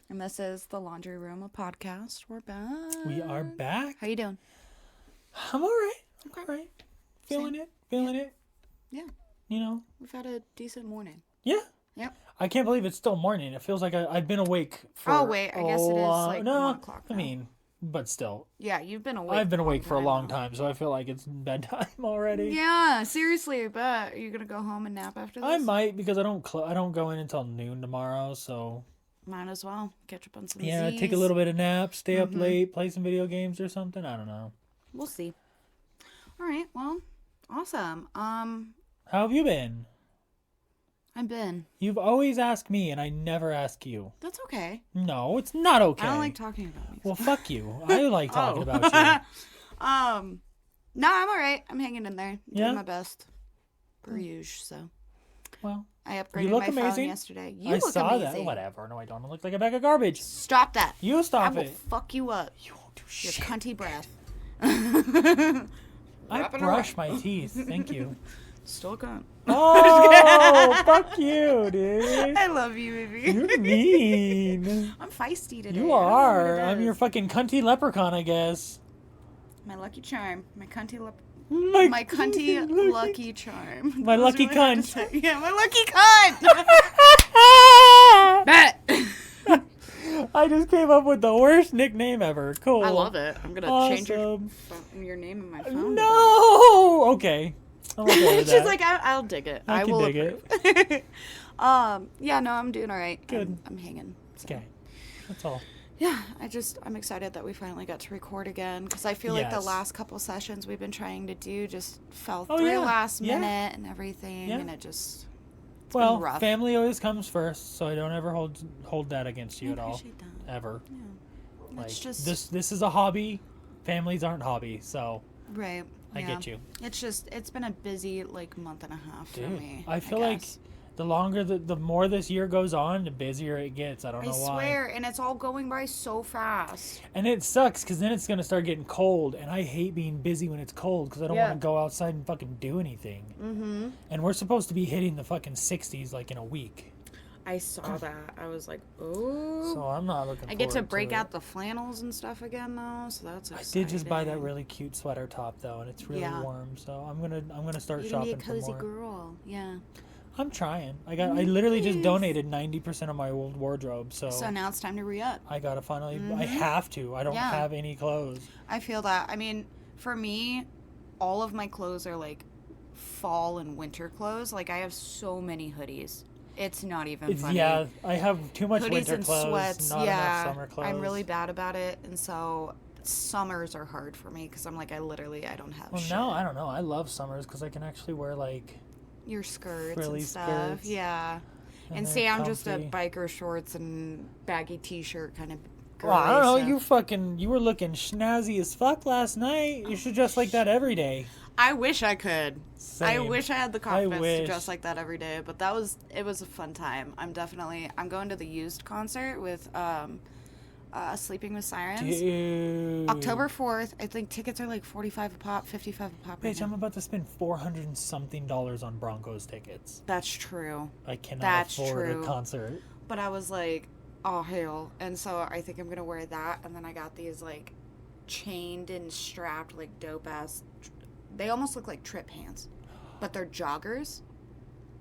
And this is the Laundry Room, a podcast. We're back. We are back. How you doing? I'm all right. Okay. All right. Feeling it. Yeah. You know? We've had a decent morning. Yeah. Yep. I can't believe it's still morning. It feels like I've been awake for Oh, wait. I guess it is like 1 o'clock now. I mean, but still. Yeah, you've been awake. I've been awake for a long now. time, so I feel like it's bedtime already. Yeah, seriously. But are you going to go home and nap after this? I might, because I don't go in until noon tomorrow, so... Might as well. Catch up on some Yeah, Z's. take a little bit of nap, stay up late, play some video games or something. I don't know. We'll see. All right. Well, awesome. How have you been? I've been. You've always asked me, and I never ask you. That's okay. No, it's not okay. I don't like talking about me. Well, fuck you. I like talking about you. No, I'm all right. I'm hanging in there. Yeah? Doing my best. Per usual, so. Well, I upgraded you look my amazing. phone yesterday. You I look saw amazing. that. Whatever. No, I don't. I look like a bag of garbage. Stop that. You stop I will it. fuck you up. You won't do Your shit. cunty breath. I Wrapping brush around. my teeth. Thank you. Still cunt. Oh, fuck you, dude. I love you, baby. You're mean. I'm feisty today. You I don't know are. what it I'm your is. fucking cunty leprechaun, I guess. My lucky charm. My cunty My, My cunty lucky charm. My That was lucky really hard to cunt. say. Yeah, my lucky cunt. Bet. I just came up with the worst nickname ever. Cool. I love it. I'm gonna change your name in my phone. No. Okay. I'm okay with She's that. like, I'll dig it. I can will dig approve. Yeah, no, I'm doing all right. Good. I'm hanging. So. Okay. That's all. Yeah, I'm excited that we finally got to record again because I feel like the Yes. last couple sessions we've been trying to do just fell Oh, through yeah. last Yeah. minute and everything, Yeah. and it's Well, been rough. family always comes first, so I don't ever hold that against you I at all. appreciate that. Ever. Yeah. Like It's just this is a hobby. Families aren't hobbies, so right. I yeah. get you. It's been a busy like month and a half for Dude, me. I feel like guess. the longer the more this year goes on, the busier it gets. I don't know I why. swear, and it's all going by so fast. And it sucks because then it's gonna start getting cold, and I hate being busy when it's cold because I don't Yeah. want to go outside and fucking do anything. Mm-hmm. And we're supposed to be hitting the fucking 60s like in a week, I saw that. I was like, oh. so I'm not looking. I get to forward break it. out the flannels and stuff again though, so that's I exciting. did just buy that really cute sweater top though, and it's really Yeah. warm. So I'm gonna start You're gonna be shopping a for cozy more. girl. Yeah. I'm trying. I literally just Nice. donated 90% of my old wardrobe, so So now it's time to re-up. I gotta finally. I have to. I don't Yeah. have any clothes. I feel that. I mean, for me, all of my clothes are like fall and winter clothes. Like I have so many hoodies. It's not even funny. Yeah, I have too much Hoodies winter and clothes, sweats. not Yeah. enough summer clothes. I'm really bad about it, and so summers are hard for me because I'm like I don't have Well, shit. now I don't know. I love summers because I can actually wear like. Your skirts frilly and stuff. skirts. Yeah. And they're see, I'm just a comfy. biker shorts and baggy t-shirt kind of girl. Well, I don't know. You were looking snazzy as fuck last night. You should dress like that every day. I wish I could. I Same. wish I had the confidence to wish. dress like that every day, but it was a fun time. I'm going to the Used concert with Sleeping with Sirens. Dude. October 4th. I think tickets are like 45 a pop, 55 a pop right Bitch, now. I'm about to spend $400 and something on Broncos tickets. That's true. I cannot That's afford true. a concert. But I was like, oh, hell. And so I think I'm going to wear that. And then I got these, like, chained and strapped, like, dope-ass. They almost look like trip pants. But they're joggers.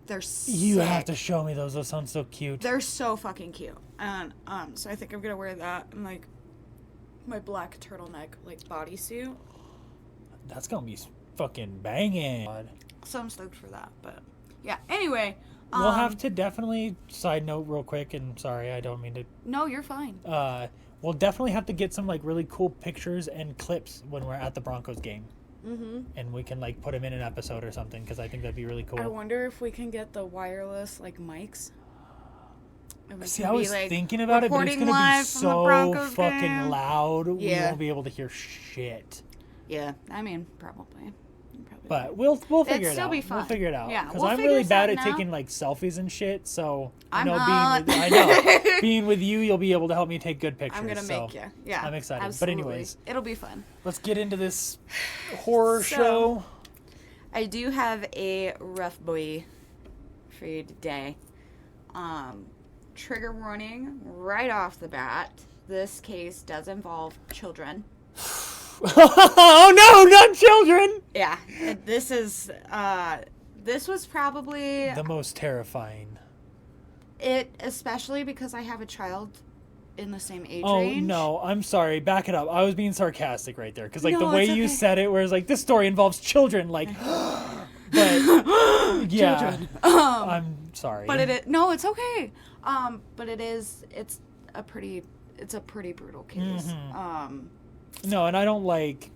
They're sick. You have to show me those. Those sound so cute. They're so fucking cute. And, so I think I'm going to wear that and, like, my black turtleneck, like, bodysuit. That's going to be fucking banging. So I'm stoked for that. But, yeah. Anyway. We'll have to definitely, side note real quick, and sorry, I don't mean to. No, you're fine. We'll definitely have to get some like really cool pictures and clips when we're at the Broncos game. Mm-hmm. And we can like put them in an episode or something because I think that'd be really cool. I wonder if we can get the wireless, like, mics. And we See, can I be, was like, thinking about it, but it's reporting going to be live from the so Broncos fucking game. loud. We Yeah. won't be able to hear shit. Yeah, I mean, probably. But we'll figure It'd it out. still be fun. We'll figure it out. Yeah, Because we'll I'm figure really bad at something out. taking like selfies and shit. So I'm I not. know being with you, you'll be able to help me take good pictures. I'm gonna so make you. Yeah, I'm excited. Absolutely. But anyways, it'll be fun. let's get into this horror So- show. I do have a rough boy for you today. trigger warning right off the bat. This case does involve children. Oh no, not children! Yeah, this was probably the most terrifying. It, especially because I have a child in the same age Oh, range. no, I'm sorry. Back it up. I was being sarcastic right there. Because, like, No, the way it's you okay. said it, where it's like, this story involves children, like, but, yeah. Children. I'm sorry. But no, it's okay. But it's a pretty brutal case. Mm-hmm. No, and I don't like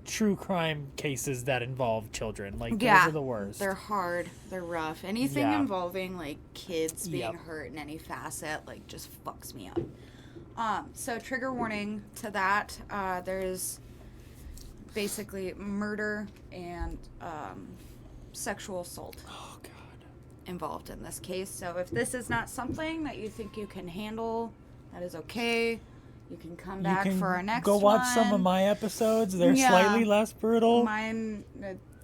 true crime cases that involve children. Like, those are the worst. They're hard. They're rough. Anything involving, like, kids being hurt in any facet, like, just fucks me up. So, trigger warning to that. There's basically murder and sexual assault involved in this case. So, if this is not something that you think you can handle, that is okay. You can come back for our next one. Go watch some of my episodes. They're slightly less brutal. Mine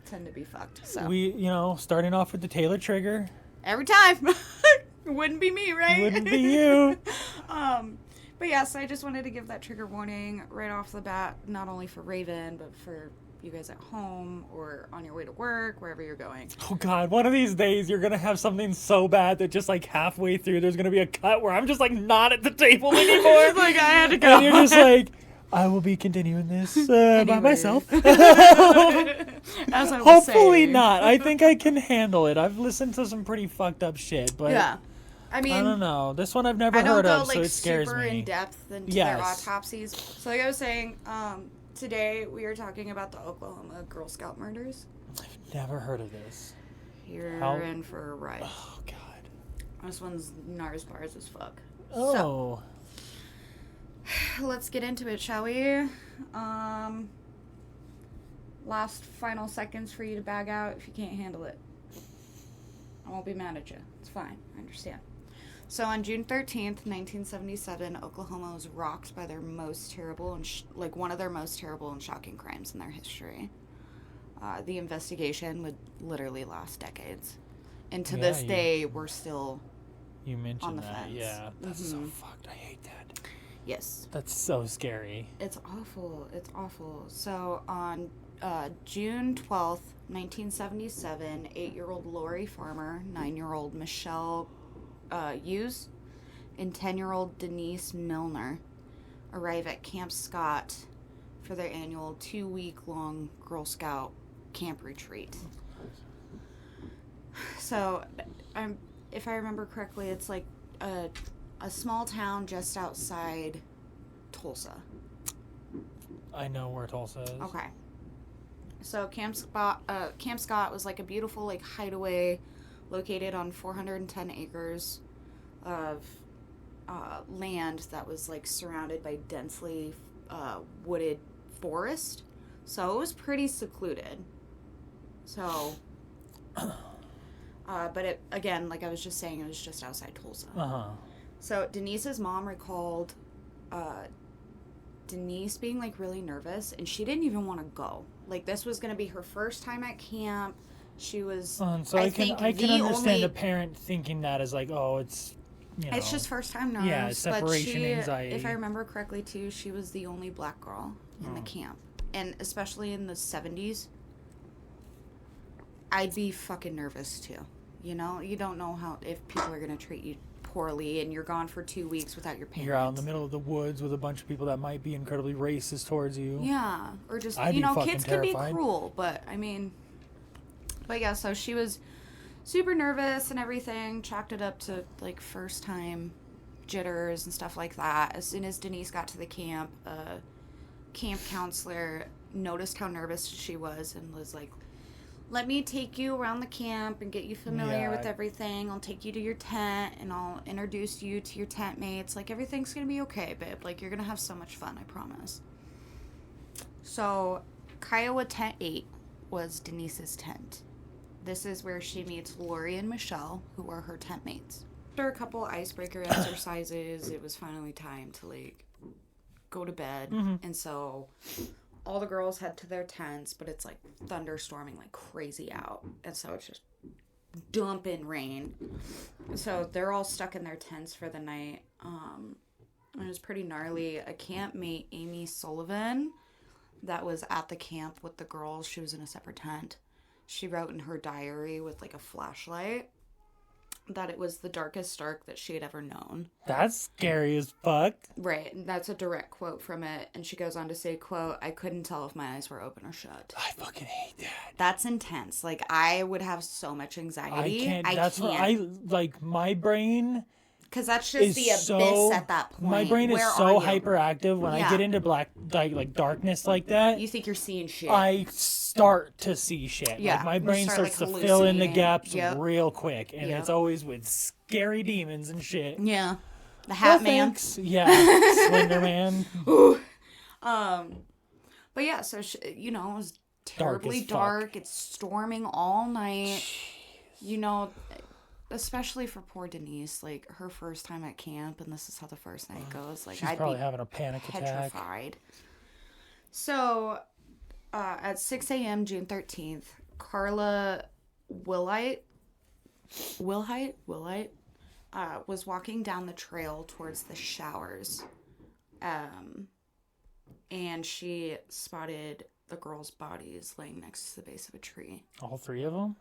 tend to be fucked. So starting off with the Taylar trigger. Every time. Wouldn't be me, right? Wouldn't be you. But yes, I just wanted to give that trigger warning right off the bat, not only for Raven, but for you guys at home or on your way to work, wherever you're going. Oh God, one of these days you're going to have something so bad that just like halfway through there's going to be a cut where I'm just like not at the table anymore. Like I had to go. And you're just like, I will be continuing this by myself. As I was Hopefully saying. not. I think I can handle it. I've listened to some pretty fucked up shit, but yeah. I mean, I don't know. This one I've never I don't heard go of, like so it scares super me. in depth into their autopsies. So like I was saying, today we are talking about the Oklahoma Girl Scout murders. I've never heard of this. You're in for a ride. Oh God. This one's Nars bars as fuck. Oh. So, let's get into it, shall we? Last final seconds for you to bag out if you can't handle it. I won't be mad at you. It's fine. I understand. So on June 13th, 1977, Oklahoma was rocked by their most terrible and one of their most terrible and shocking crimes in their history. The investigation would literally last decades, and to this day, we're still on the fence. Yeah, that's so fucked. I hate that. Yes, that's so scary. It's awful. It's awful. So on June 12th, 1977, 8-year-old Lori Farmer, 9-year-old Michelle Hughes, and 10-year-old Denise Milner arrive at Camp Scott for their annual 2-week-long Girl Scout camp retreat. So, if I remember correctly, it's like a small town just outside Tulsa. I know where Tulsa is. Okay. So Camp Scott was like a beautiful like hideaway located on 410 acres of land that was like surrounded by densely wooded forest. So it was pretty secluded. So, but it, again, like I was just saying, it was just outside Tulsa. Uh-huh. So Denise's mom recalled Denise being like really nervous, and she didn't even want to go. Like this was going to be her first time at camp. She was. So I can understand a parent thinking that as like, oh, it's. It's just first time nerves. Yeah, separation anxiety. If I remember correctly, too, she was the only black girl in the camp, and especially in the 70s. I'd be fucking nervous too. You know, you don't know if people are gonna treat you poorly, and you're gone for 2 weeks without your parents. You're out in the middle of the woods with a bunch of people that might be incredibly racist towards you. Yeah, or just I'd be kids terrified. can be cruel, but yeah. So she was super nervous and everything. Chalked it up to like first time jitters and stuff like that. As soon as Denise got to the camp, camp counselor noticed how nervous she was and was like, let me take you around the camp and get you familiar with everything. I'll take you to your tent and I'll introduce you to your tent mates. Like, everything's going to be okay, babe. Like, you're going to have so much fun, I promise. So, Kiowa Tent 8 was Denise's tent. This is where she meets Lori and Michelle, who are her tent mates. After a couple icebreaker exercises, it was finally time to, like, go to bed. Mm-hmm. And so all the girls head to their tents, but it's like thunderstorming like crazy out, and so it's just dumping rain. So they're all stuck in their tents for the night. It was pretty gnarly. A campmate, Amy Sullivan, that was at the camp with the girls, she was in a separate tent. She wrote in her diary with like a flashlight that it was the darkest dark that she had ever known. That's scary as fuck. Right. That's a direct quote from it. And she goes on to say, quote, I couldn't tell if my eyes were open or shut. I fucking hate that. That's intense. Like, I would have so much anxiety. Like, my brain... Because that's just the abyss at that point. My brain is so hyperactive when I get into like darkness like that. You think you're seeing shit. I start to see shit. Yeah. Like my brain starts to fill in the gaps real quick. And it's always with scary demons and shit. Yeah. The Hat Man. Thanks. Yeah. Slender Man. But yeah, so, it was terribly dark. It's storming all night. Jeez. Especially for poor Denise, like her first time at camp, and this is how the first night goes. Like, she's probably having a panic attack. Petrified. So, at 6 a.m. June 13th, Carla Willite was walking down the trail towards the showers, and she spotted the girls' bodies laying next to the base of a tree. All three of them?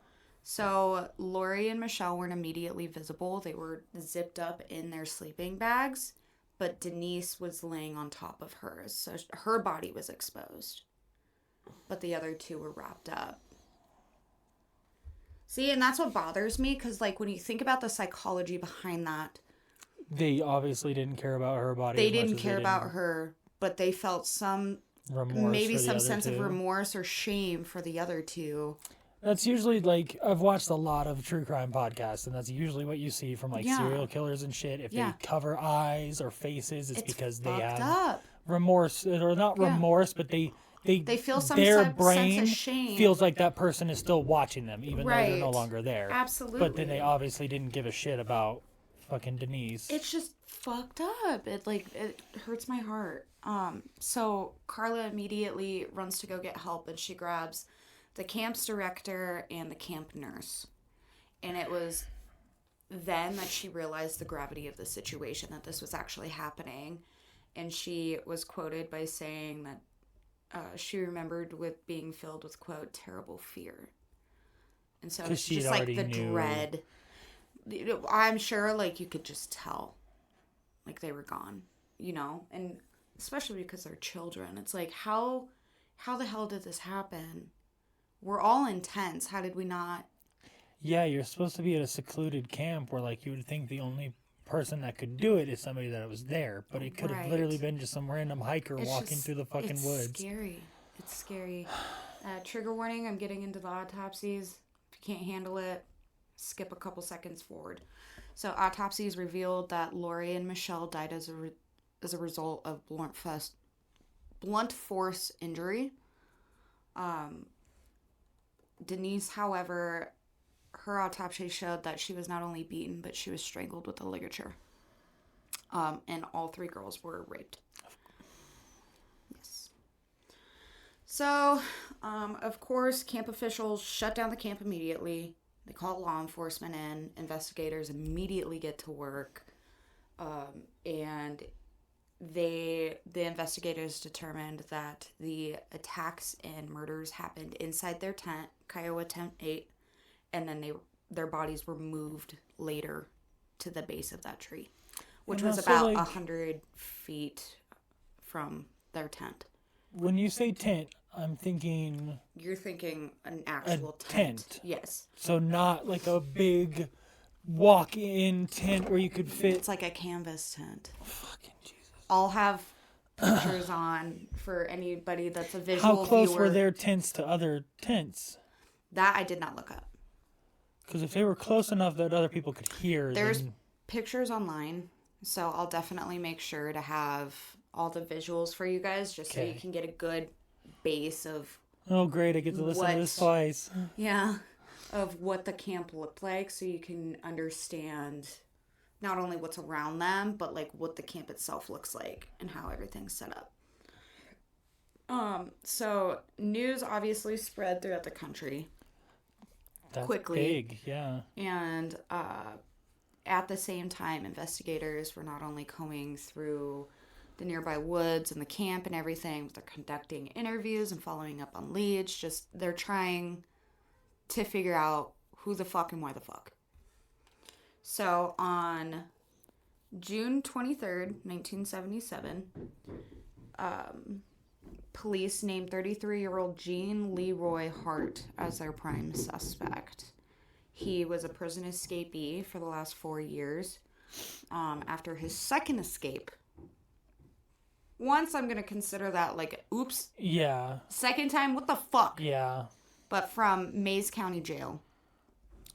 So, Lori and Michelle weren't immediately visible. They were zipped up in their sleeping bags, but Denise was laying on top of hers, so her body was exposed. But the other two were wrapped up. See, and that's what bothers me, because, like, when you think about the psychology behind that... They obviously didn't care about her body. They didn't care about her, but they felt some... remorse. Maybe some sense of remorse or shame for the other two. That's usually, like, I've watched a lot of true crime podcasts, and that's usually what you see from, like, serial killers and shit. If they cover eyes or faces, it's because they have remorse, or not remorse, but they feel their brain sense of shame. Feels like that person is still watching them, even though they're no longer there. Absolutely. But then they obviously didn't give a shit about fucking Denise. It's just fucked up. It hurts my heart. So Carla immediately runs to go get help, and she grabs the camp's director and the camp nurse. And it was then that she realized the gravity of the situation, that this was actually happening. And she was quoted by saying that she remembered with being filled with, quote, terrible fear. And so it's just like the dread. I'm sure, like, you could just tell, like, they were gone, and especially because they're children. It's like, how the hell did this happen? We're all intense. How did we not? Yeah, you're supposed to be at a secluded camp where, like, you would think the only person that could do it is somebody that was there. But it could have literally been just some random hiker walking through the fucking woods. It's scary. Trigger warning, I'm getting into the autopsies. If you can't handle it, skip a couple seconds forward. So autopsies revealed that Lori and Michelle died as a result of blunt force injury. Denise, however, her autopsy showed that she was not only beaten, but she was strangled with a ligature. And all three girls were raped. Yes. So, of course, camp officials shut down the camp immediately. They call law enforcement in. Investigators immediately get to work. And the investigators determined that the attacks and murders happened inside their tent, Kiowa Tent 8, and then their bodies were moved later to the base of that tree, which was about 100 feet from their tent. When you say tent, I'm thinking... You're thinking an actual tent. Yes. So not like a big walk-in tent where you could fit... It's like a canvas tent. Oh, fucking Jesus. I'll have pictures on for anybody that's a visual viewer. How close were their tents to other tents? That I did not look up. Because if they were close enough that other people could hear... There's pictures online, so I'll definitely make sure to have all the visuals for you guys, just so you can get a good base of... Oh, great, I get to listen to this twice. Yeah, of what the camp looked like, so you can understand not only what's around them, but like what the camp itself looks like and how everything's set up. So news obviously spread throughout the country. quickly. Big, yeah. And at the same time, investigators were not only combing through the nearby woods and the camp and everything, but they're conducting interviews and following up on leads. Just they're trying to figure out who the fuck and why the fuck. So on June 23rd, 1977, police named 33-year-old Gene Leroy Hart as their prime suspect. He was a prison escapee for the last 4 years. After his second escape, once I'm going to consider that like, oops. Yeah. Second time, what the fuck? Yeah. But from Mays County Jail,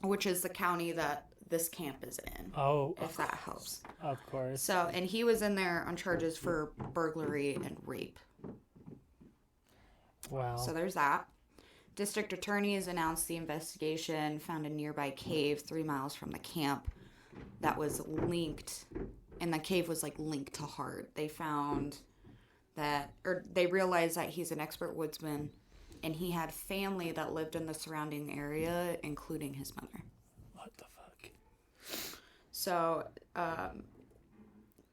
which is the county that this camp is in. Oh. If that helps. Of course. So, and he was in there on charges for burglary and rape. Wow. So there's that. District attorneys announced the investigation, found a nearby cave 3 miles from the camp that was linked, and the cave was like linked to Hart. They found that, or they realized that he's an expert woodsman, and he had family that lived in the surrounding area, including his mother. What the fuck? So,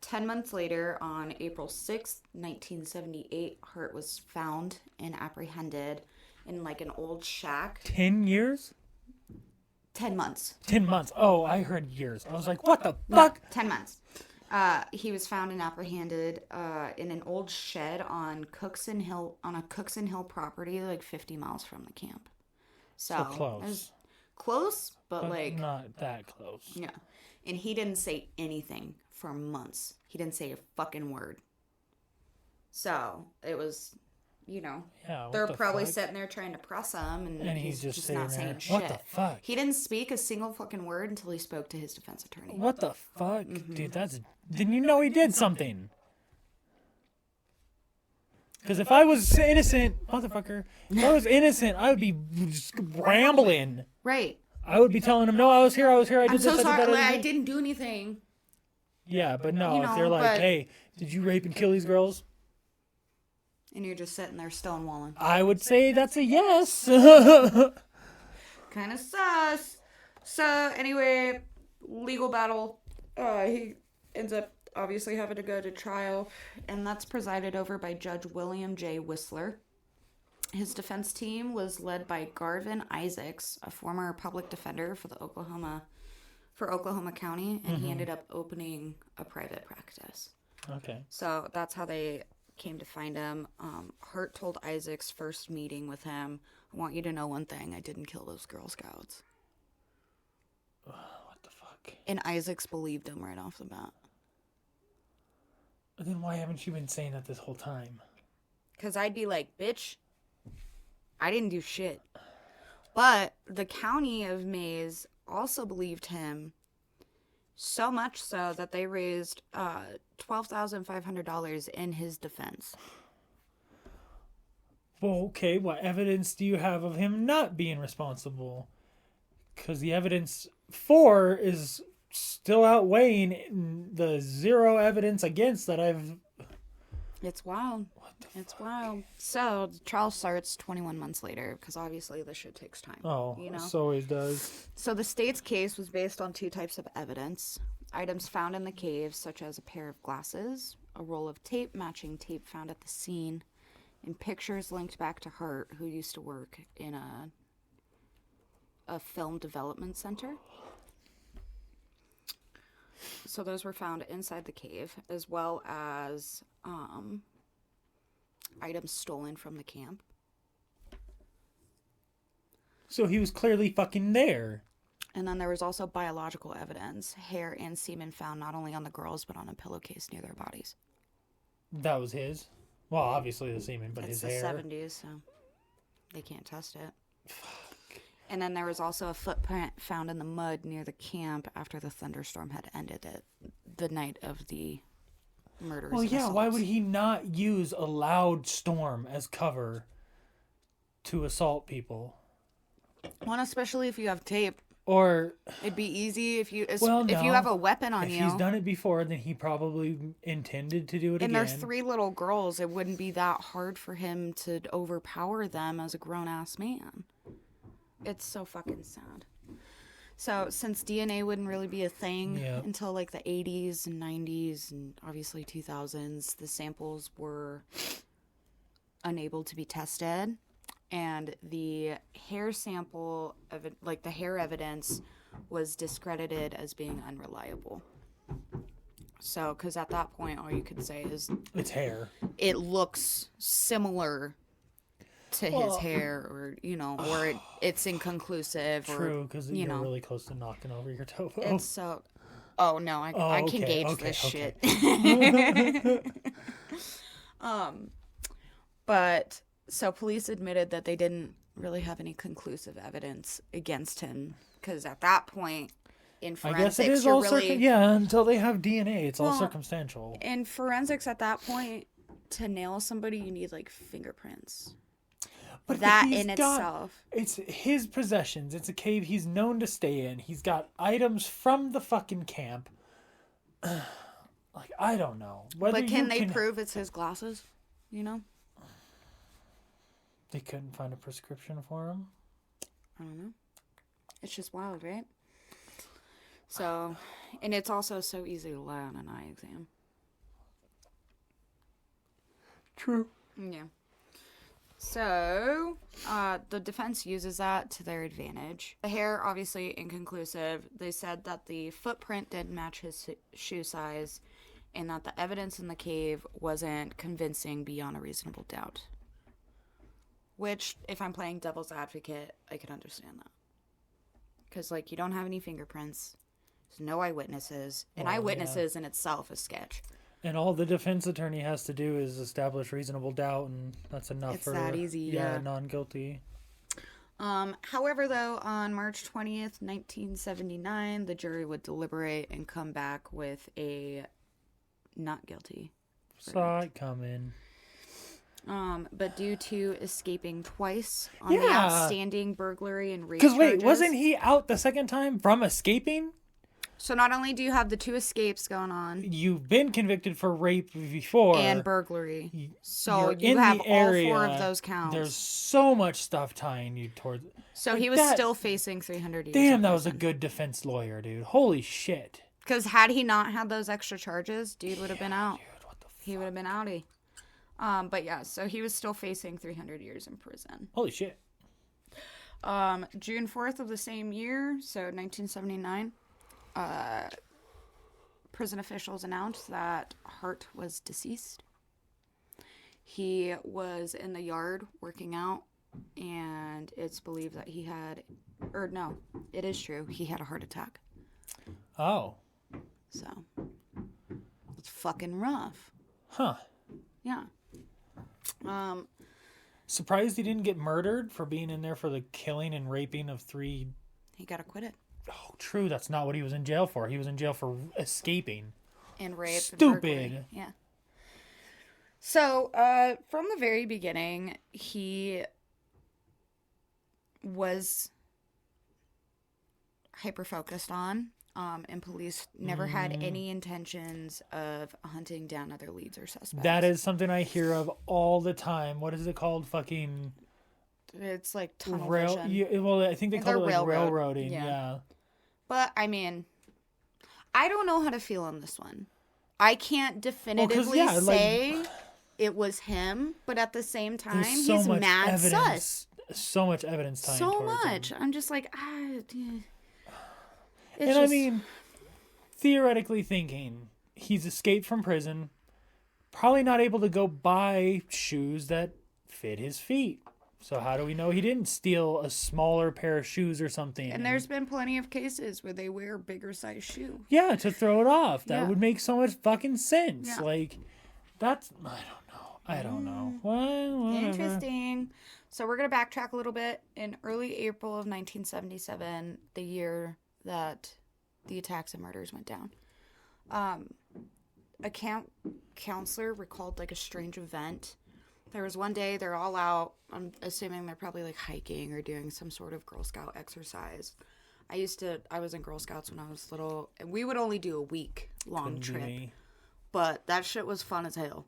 10 months later, on April 6th, 1978, Hart was found and apprehended in like an old shack. 10 years? 10 months. 10 months. Oh, I heard years. I was like, what the fuck? 10 months. He was found and apprehended in an old shed on Cookson Hill, on a Cookson Hill property, like 50 miles from the camp. So close. It was close, but like not that close. Yeah. And he didn't say anything for months. He didn't say a fucking word. So it was, you know, they're probably sitting there trying to press him, and he's just not saying shit. What the fuck? He didn't speak a single fucking word until he spoke to his defense attorney. What the fuck? Mm-hmm. Dude, then you know he did something. Because if I was innocent, motherfucker, if I was innocent, I would be just rambling. Right. I would be telling him, no, I was here, I did I'm this, so sorry, I I didn't do anything. Yeah, but no, if they're like, hey, did you rape and kill these girls? And you're just sitting there stonewalling. I would say that's a yes. Kind of sus. So, anyway, legal battle. He ends up obviously having to go to trial, and that's presided over by Judge William J. Whistler. His defense team was led by Garvin Isaacs, a former public defender for Oklahoma County, and he ended up opening a private practice. Okay. So that's how they came to find him. Hart told Isaacs' first meeting with him, I want you to know one thing, I didn't kill those Girl Scouts. What the fuck? And Isaacs believed him right off the bat. Then why haven't you been saying that this whole time? Because I'd be like, bitch, I didn't do shit. But the county of Mays also believed him, so much so that they raised $12,500 in his defense. Well, okay, what evidence do you have of him not being responsible? Because the evidence for is still outweighing the zero evidence against that I've... It's wild. It's wild. So, the trial starts 21 months later, because obviously this shit takes time. Oh, you know? It always does. So, the state's case was based on 2 types of evidence. Items found in the cave, such as a pair of glasses, a roll of tape matching tape found at the scene, and pictures linked back to Hart, who used to work in a film development center. So those were found inside the cave, as well as items stolen from the camp. So he was clearly fucking there. And then there was also biological evidence, hair and semen found not only on the girls, but on a pillowcase near their bodies. That was his? Well, obviously the semen, but his hair. It's the 70s, so they can't test it. Fuck. And then there was also a footprint found in the mud near the camp after the thunderstorm had ended it the night of the murders. Well, yeah, why would he not use a loud storm as cover to assault people? Well, especially if you have tape. Or it'd be easy if you have a weapon on you. If he's done it before, then he probably intended to do it again. And there's 3 little girls. It wouldn't be that hard for him to overpower them as a grown-ass man. It's so fucking sad. So, since DNA wouldn't really be a thing until like the 80s and 90s and obviously 2000s, the samples were unable to be tested. And the hair sample, like the hair evidence, was discredited as being unreliable. So, because at that point, all you could say is... It's hair. It looks similar to his hair, or, you know, or it's inconclusive. True, because you're really close to knocking over your topo. It's so... Oh, no, I can gauge this shit. But, so police admitted that they didn't really have any conclusive evidence against him, because at that point, in forensics, I guess it is all until they have DNA, it's all circumstantial. In forensics, at that point, to nail somebody, you need, like, fingerprints. But that in itself. It's his possessions. It's a cave he's known to stay in. He's got items from the fucking camp. Like, I don't know. But can they prove it's his glasses? You know? They couldn't find a prescription for him? I don't know. It's just wild, right? So, and it's also so easy to lie on an eye exam. True. Yeah. So, the defense uses that to their advantage. The hair, obviously inconclusive. They said that the footprint didn't match his shoe size, and that the evidence in the cave wasn't convincing beyond a reasonable doubt. Which, if I'm playing devil's advocate, I could understand that. Because, like, you don't have any fingerprints. There's no eyewitnesses. And eyewitnesses in itself is sketch. And all the defense attorney has to do is establish reasonable doubt, and that's enough for... It's that easy, non-guilty. However, though, on March 20th, 1979, the jury would deliberate and come back with a not guilty verdict. Saw it coming. But due to escaping twice on the outstanding burglary and rape charges... Because wait, wasn't he out the second time from escaping? So not only do you have the 2 escapes going on... You've been convicted for rape before. And burglary. So you have all 4 of those counts. There's so much stuff tying you towards... So he was still facing 300 years. Damn, that was a good defense lawyer, dude. Holy shit. Because had he not had those extra charges, dude would have been out. Dude, what the fuck? He would have been outie. But yeah, so he was still facing 300 years in prison. Holy shit. June 4th of the same year, so 1979... prison officials announced that Hart was deceased. He was in the yard working out, and it's believed that he had, or no, it is true, he had a heart attack. Oh. So, it's fucking rough. Huh. Yeah. Surprised he didn't get murdered for being in there for the killing and raping of 3... He got acquitted. Oh, true. That's not what he was in jail for. He was in jail for escaping. And rape. Stupid. And yeah. So, from the very beginning, he was hyper-focused on, and police never had any intentions of hunting down other leads or suspects. That is something I hear of all the time. What is it called? Fucking... It's like tunnel vision. Yeah, well, I think they call it like railroading. Yeah. But, I mean, I don't know how to feel on this one. I can't definitively say it was him, but at the same time, he's mad sus. So much evidence tying so towards much. him. I'm just like, I mean, theoretically thinking, he's escaped from prison, probably not able to go buy shoes that fit his feet. So how do we know he didn't steal a smaller pair of shoes or something? And there's been plenty of cases where they wear a bigger size shoe. Yeah, to throw it off. That would make so much fucking sense. Yeah. Like, that's... I don't know. Well, interesting. So we're going to backtrack a little bit. In early April of 1977, the year that the attacks and murders went down, a counselor recalled like a strange event. There was one day they're all out. I'm assuming they're probably like hiking or doing some sort of Girl Scout exercise. I was in Girl Scouts when I was little, and we would only do a week long trip. But that shit was fun as hell.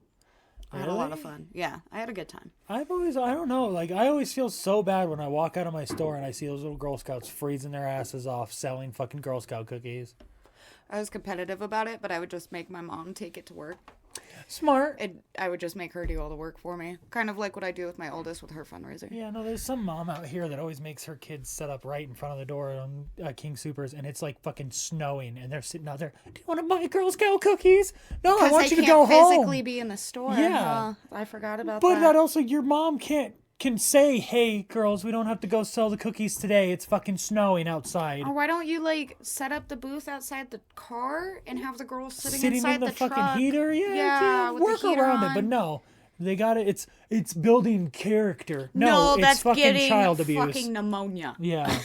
I had a lot of fun. Yeah, I had a good time. I don't know, like, I always feel so bad when I walk out of my store and I see those little Girl Scouts freezing their asses off selling fucking Girl Scout cookies. I was competitive about it, but I would just make my mom take it to work. Smart. I would just make her do all the work for me. Kind of like what I do with my oldest with her fundraiser. Yeah, no, there's some mom out here that always makes her kids set up right in front of the door on King Supers, and it's like fucking snowing, and they're sitting out there. Do you want to buy Girl Scout cookies? No, I want you to go home. Because they physically be in the store. Yeah. I forgot about that. But that also, your mom can say, hey, girls, we don't have to go sell the cookies today. It's fucking snowing outside. Or why don't you, like, set up the booth outside the car and have the girls sitting inside in the truck? fucking heater? Yeah, work around it. But no, they got it. It's building character. No, that's it's fucking getting child abuse. Fucking pneumonia. Yeah.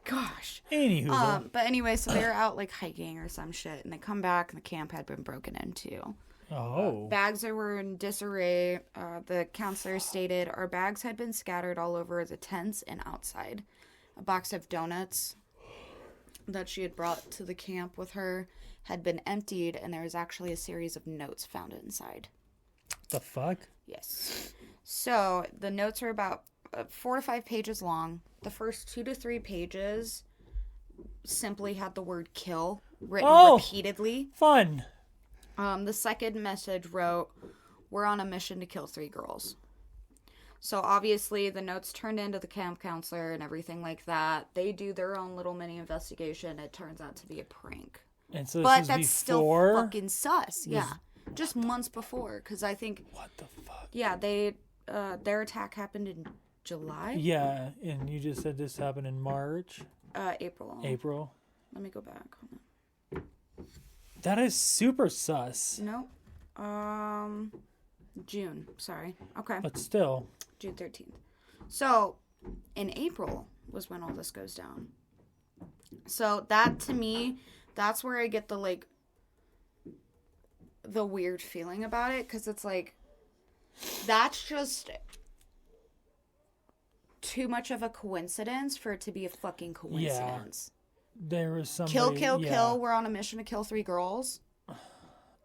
Gosh. Anywho. But anyway, so they're out, like, hiking or some shit, and they come back, and the camp had been broken into. Oh. Bags were in disarray. The counselor stated, our bags had been scattered all over the tents and outside. A box of donuts that she had brought to the camp with her had been emptied, and there was actually a series of notes found inside. The fuck? Yes. So the notes are about 4 to 5 pages long. The first 2 to 3 pages simply had the word kill written repeatedly. Fun. The second message wrote, we're on a mission to kill 3 girls. So obviously the notes turned into the camp counselor and everything like that. They do their own little mini investigation. It turns out to be a prank. And so but that's still fucking sus. Yeah. Just months before. Because I think... What the fuck? Yeah, their attack happened in July. Yeah, and you just said this happened in March? April. April. Let me go back. Hold on. That is super sus. No. June. Sorry. Okay. But still. June 13th. So, in April was when all this goes down. So, that to me, that's where I get the, like, the weird feeling about it. Because it's like, that's just too much of a coincidence for it to be a fucking coincidence. Yeah. There was somebody... Kill. We're on a mission to kill 3 girls.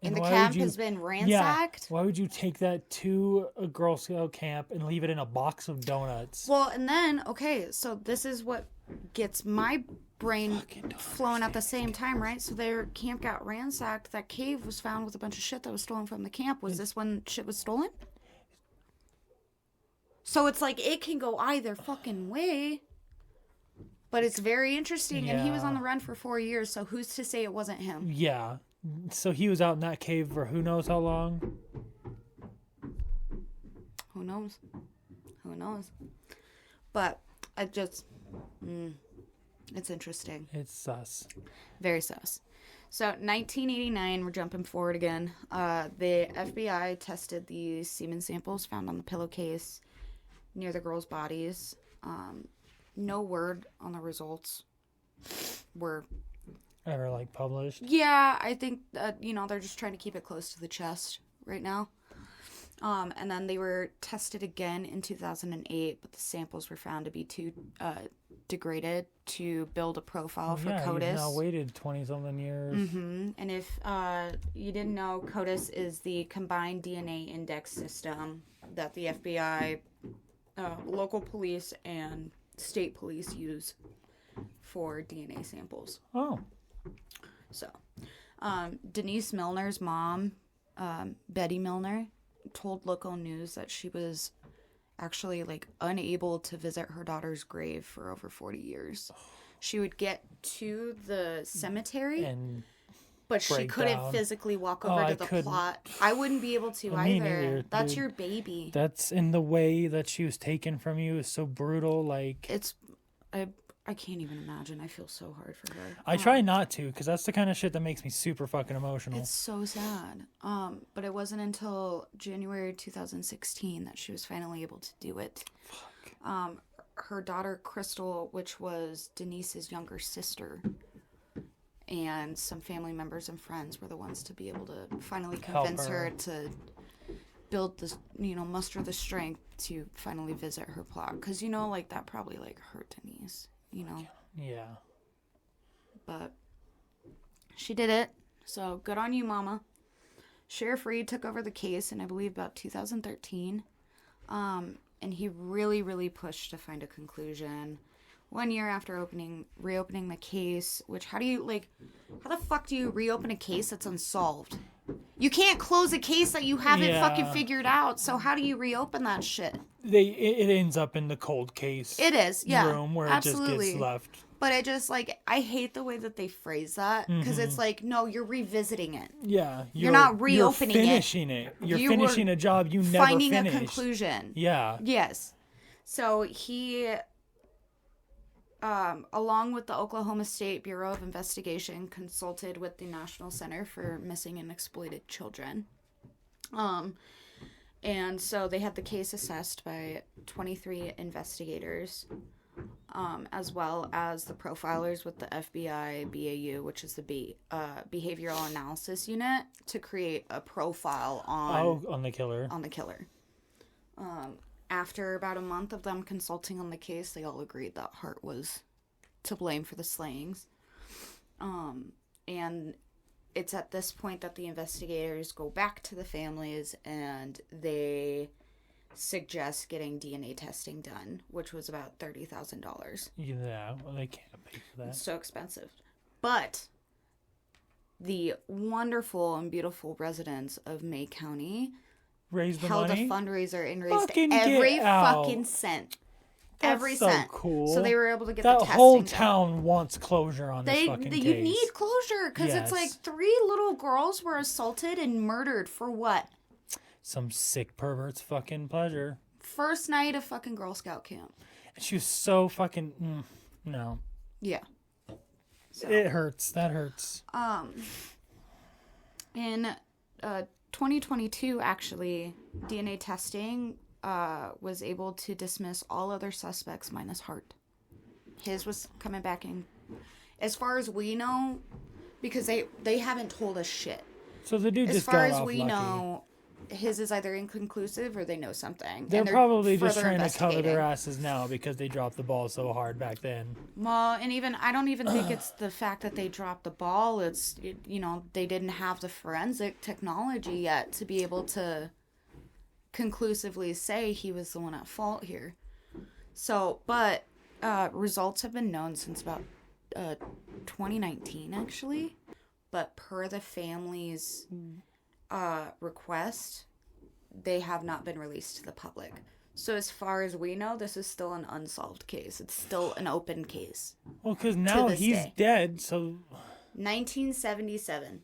And the camp has been ransacked. Yeah. Why would you take that to a Girl Scout camp and leave it in a box of donuts? Well, and then, okay, so this is what gets my brain flowing at the same time, right? So their camp got ransacked. That cave was found with a bunch of shit that was stolen from the camp. Was this when shit was stolen? So it's like, it can go either fucking way. But it's very interesting, and he was on the run for 4 years, so who's to say it wasn't him? Yeah. So he was out in that cave for who knows how long? Who knows? But I just... it's interesting. It's sus. Very sus. So, 1989, we're jumping forward again. The FBI tested the semen samples found on the pillowcase near the girls' bodies. No word on the results were ever, like, published. Yeah, I think that, they're just trying to keep it close to the chest right now. And then they were tested again in 2008, but the samples were found to be too degraded to build a profile for CODIS. Yeah, you've now waited 20-something years. Mm-hmm. And if you didn't know, CODIS is the Combined DNA Index System that the FBI, local police, and state police use for DNA samples. Oh. So, Denise Milner's mom, Betty Milner, told local news that she was actually, like, unable to visit her daughter's grave for over 40 years. She would get to the cemetery, but she couldn't physically walk over to the plot. I wouldn't be able to either. That's your baby. That's in the way that she was taken from you is so brutal. Like, I can't even imagine. I feel so hard for her. I try not to, because that's the kind of shit that makes me super fucking emotional. It's so sad. But it wasn't until January 2016 that she was finally able to do it. Fuck. Her daughter, Crystal, which was Denise's younger sister, and some family members and friends were the ones to be able to finally convince her to build this, muster the strength to finally visit her plot. Because, like, that probably, like, hurt Denise. Yeah. But she did it. So good on you, Mama. Sheriff Reed took over the case in, I believe, about 2013. And he really, really pushed to find a conclusion. 1 year after reopening the case, which how the fuck do you reopen a case that's unsolved? You can't close a case that you haven't fucking figured out, so how do you reopen that shit? It ends up in the cold case. It is, yeah. Room where absolutely. It just gets left. But I just, I hate the way that they phrase that, because it's no, you're revisiting it. Yeah. You're not reopening it. You're finishing it. You're finishing a job you never finished. Finding a conclusion. Yeah. Yes. So he, along with the Oklahoma State Bureau of Investigation, consulted with the National Center for Missing and Exploited Children. And so they had the case assessed by 23 investigators, as well as the profilers with the FBI BAU, which is the Behavioral Analysis Unit, to create a profile on the killer. After about a month of them consulting on the case, they all agreed that Hart was to blame for the slayings. And it's at this point that the investigators go back to the families and they suggest getting DNA testing done, which was about $30,000. Yeah, well, they can't pay for that. It's so expensive. But the wonderful and beautiful residents of May County held a fundraiser and raised every fucking cent. Every cent. Cool. So they were able to get the testing. That whole town wants closure on this fucking case. You need closure because it's 3 little girls were assaulted and murdered for what? Some sick pervert's fucking pleasure. First night of fucking Girl Scout camp. And she was so fucking no. Yeah. So, it hurts. That hurts. In 2022, actually, DNA testing was able to dismiss all other suspects minus Hart. His was coming back in, as far as we know, because they haven't told us shit. So the dude just got off lucky. As far as we know, his is either inconclusive or they know something. They're probably just trying to cover their asses now because they dropped the ball so hard back then. Well, and I don't even think it's the fact that they dropped the ball. It's, they didn't have the forensic technology yet to be able to conclusively say he was the one at fault here. So, but results have been known since about 2019, actually. But per the family's request, they have not been released to the public. So as far as we know, this is still an unsolved case. It's still an open case. Well, because now he's dead, so 1977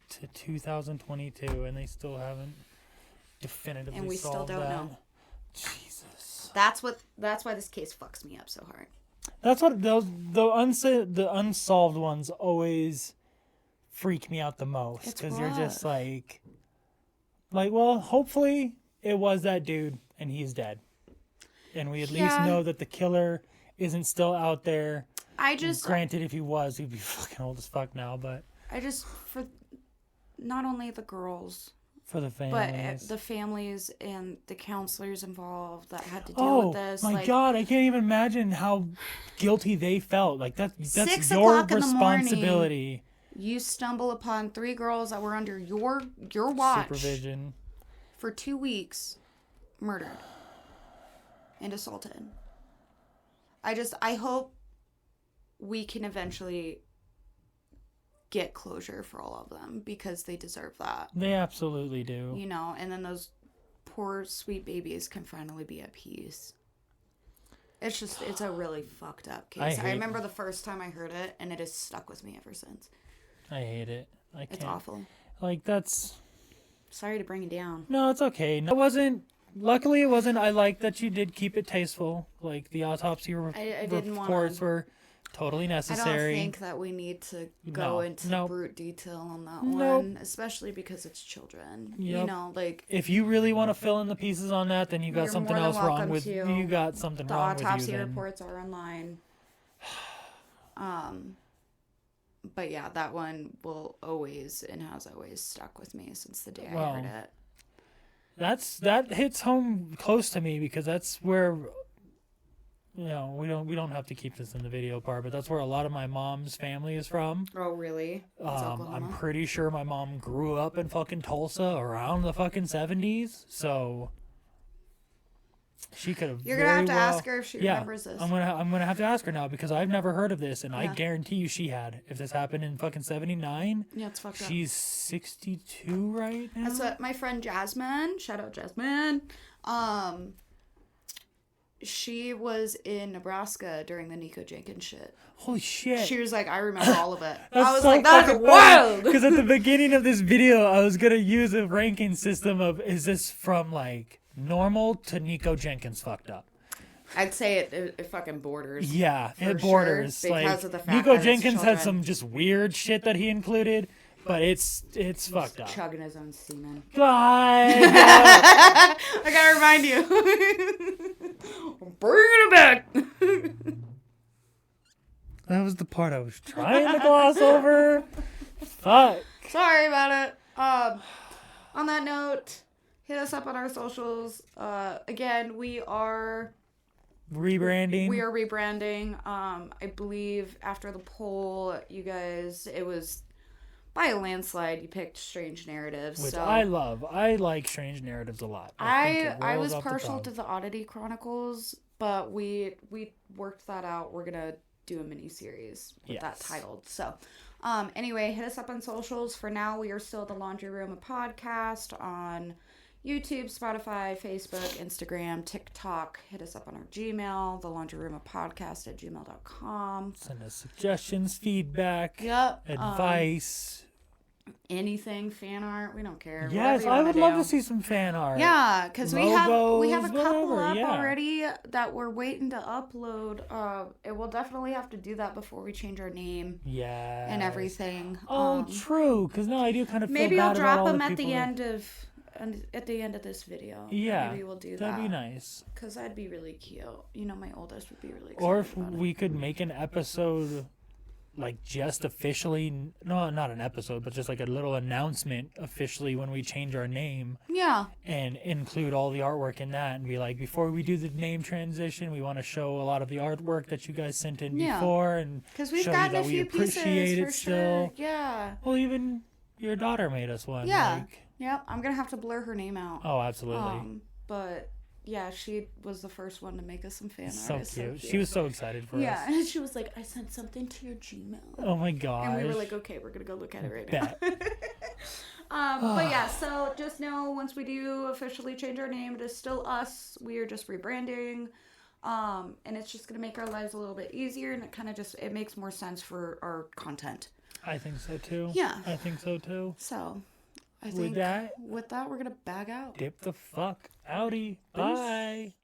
to 2022, and they still haven't definitively and we solved still don't that. know. Jesus. That's why this case fucks me up so hard. That's what the unsolved ones always freak me out the most, because you're just like, well, hopefully it was that dude and he's dead, and we at least know that the killer isn't still out there. Granted, if he was, he'd be fucking old as fuck now, but for not only the girls, for the families, but the families and the counselors involved that had to deal with this. My God, I can't even imagine how guilty they felt. Like that's your responsibility. You stumble upon 3 girls that were under your watch, supervision, for 2 weeks, murdered and assaulted. I hope we can eventually get closure for all of them, because they deserve that. They absolutely do. And then those poor sweet babies can finally be at peace. It's a really fucked up case. I remember the first time I heard it, and it has stuck with me ever since. I hate it. It's awful. That's... Sorry to bring it down. No, it's okay. No, luckily it wasn't. I like that you did keep it tasteful. Like, the autopsy reports were totally necessary. I don't think that we need to go into brute detail on that one, especially because it's children. Yep. If you really want to fill in the pieces on that, then you got something else wrong with you. You got something wrong with you. The autopsy reports are online. But yeah, that one will always and has always stuck with me since the day I heard it. That hits home close to me, because that's where you know, we don't have to keep this in the video part, but that's where a lot of my mom's family is from. Oh, really? I'm pretty sure my mom grew up in fucking Tulsa around the fucking 70s, so she could have. You're gonna have to ask her if she remembers this. I'm gonna have to ask her now because I've never heard of this, and I guarantee you she had. If this happened in fucking 79, yeah, it's fucked up. She's 62 right now. That's what my friend Jasmine. Shout out Jasmine. She was in Nebraska during the Nico Jenkins shit. Holy shit. She was like, I remember all of it. I was like, that's wild. Because at the beginning of this video, I was going to use a ranking system of, is this from like normal to Nico Jenkins fucked up? I'd say it fucking borders. Yeah, it borders. Sure, because of the fact Nico that Jenkins had some just weird shit that he included. But it's fucked up. Chugging his own semen. God. I gotta remind you. Bring it back. That was the part I was trying to gloss over. Fuck. Sorry about it. On that note, hit us up on our socials. Again, we are rebranding. We are rebranding. I believe after the poll, you guys, it was by a landslide, you picked Strange Narratives. Which so I love. I like Strange Narratives a lot. I was partial to the Oddity Chronicles, but we worked that out. We're going to do a mini-series with that titled. So, anyway, hit us up on socials. For now, we are still the Laundry Room, a podcast on YouTube, Spotify, Facebook, Instagram, TikTok. Hit us up on our Gmail, the Laundry Room, a podcast at gmail.com. Send us suggestions, feedback, yep, advice. Anything, fan art, we don't care. Yes, I would love to see some fan art. Yeah, because we have a couple up yeah. already that we're waiting to upload. We'll definitely have to do that before we change our name. Yeah. And everything. Oh, true. Because now I do kind of feel maybe bad I'll drop about all them the at the end of this video. Yeah. Maybe we'll do that. That'd be nice. Because that'd be really cute. You know, my oldest would be really excited. Or if we could make an episode, like just officially, no, not an episode, but just like a little announcement officially when we change our name. Yeah. And include all the artwork in that and be like, before we do the name transition, we want to show a lot of the artwork that you guys sent in before and because we've show gotten you that a we few appreciate pieces it for still. Sure. Yeah. Well, even your daughter made us one. Yeah. Like, yep. I'm going to have to blur her name out. Oh, absolutely. But yeah, she was the first one to make us some fan art. So cute. She was so excited for us. Yeah, and she was like, I sent something to your Gmail. Oh my gosh. And we were like, okay, we're going to go look at it right now. But yeah, so just know once we do officially change our name, it is still us. We are just rebranding. And it's just going to make our lives a little bit easier, and it kind of it makes more sense for our content. I think so too. Yeah. I think so too. So I think with that we're going to bag out. Dip the fuck outie. Bye.